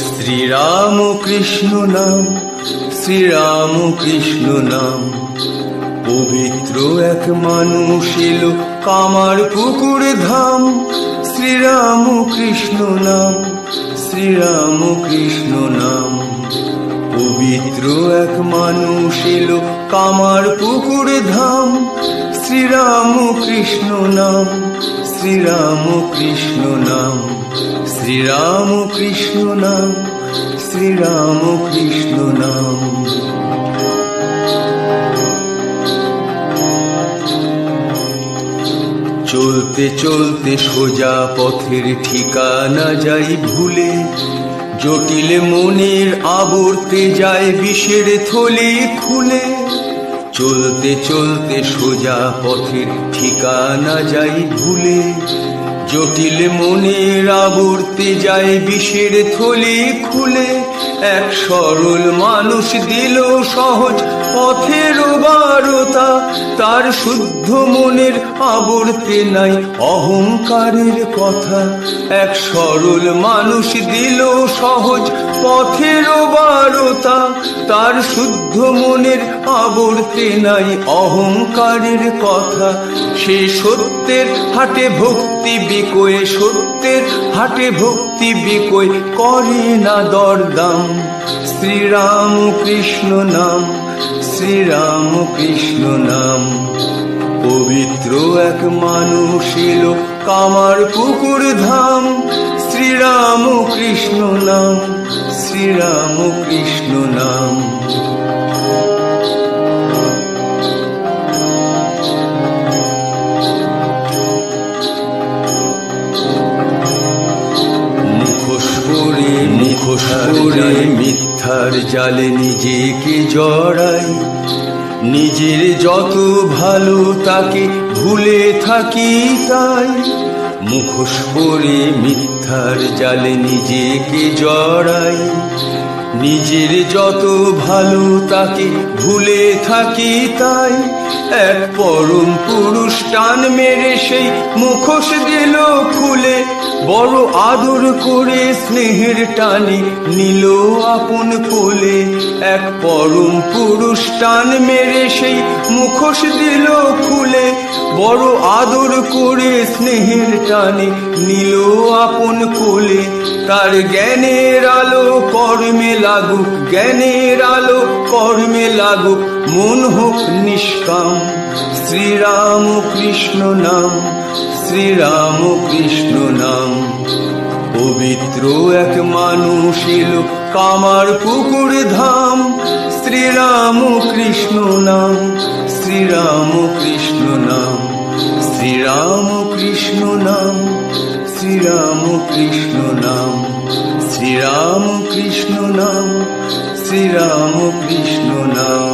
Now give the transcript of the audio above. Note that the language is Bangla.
শ্রীরাম কৃষ্ণ নাম, শ্রীরাম কৃষ্ণ নাম। পবিত্র এক মানুষ এলো কামার পুকুর ধাম। শ্রীরাম কৃষ্ণ নাম, শ্রীরাম কৃষ্ণ নাম। পবিত্র এক মানুষ এলো কামার পুকুর ধাম। শ্রীরাম কৃষ্ণ নাম, শ্রীরাম কৃষ্ণ নাম। শ্রীরাম কৃষ্ণ নাম, শ্রীরাম কৃষ্ণ নাম। চলতে চলতে সোজা পথের ঠিকানা যাই ভুলে, জটিল মনের আবর্তে যায় বিষের থলি খুলে। চলতে চলতে সোজা পথের ঠিকানা যাই ভুলে, জটিল মনের আবর্তে যায় বিষের থলি খুলে। এক সরল মানুষ দিল সহজ পথের বারতা, তার শুদ্ধ মনের আবর্তে নাই অহংকারের কথা। এক সরল মানুষ দিল সহজ পথের বারতা, তার শুদ্ধ মনের আবর্তে নাই অহংকারের কথা। সে সত্যের হাটে ভক্তি বিকয়ে, সত্যের হাটে ভক্তি বিকয় করে না দরদাম। শ্রীরাম কৃষ্ণ নাম, শ্রীরাম কৃষ্ণ নাম। পবিত্র এক মানুষ এলো কামার পুকুর ধাম। শ্রীরাম কৃষ্ণ নাম, শ্রীরাম কৃষ্ণ নাম। মুখোশ পরে মিথ্যার জালে নিজেকে জড়াই, নিজের যত ভালো তাকে ভুলে থাকি তাই। মুখোশ পরে মিথ্যার জালে নিজেকে জড়াই, নিজের যত ভালো তাকে ভুলে থাকি তাই। এক পরম পুরুষ টান মেরে সেই মুখোশ দিল খুলে, বড় আদর করে স্নেহের টানে নিল আপন কোলে। এক পরম পুরুষ টান মেরে সেই মুখোশ দিল খুলে, বড় আদর করে স্নেহের টানে নিল আপন কোলে। তার জ্ঞানের আলো কর্মে লাগুক, জ্ঞানের আলো কর্মে লাগুক, মন হোক নিষ্কাম। শ্রীরাম কৃষ্ণ নাম, শ্রীরাম কৃষ্ণ নাম। পবিত্র এক মানুষ এলো কামার পুকুর ধাম। শ্রীরাম কৃষ্ণ নাম, শ্রীরাম কৃষ্ণ নাম। শ্রীরাম কৃষ্ণ নাম, শ্রীরাম কৃষ্ণ নাম। শ্রীরাম কৃষ্ণ নাম, শ্রীরাম কৃষ্ণ নাম।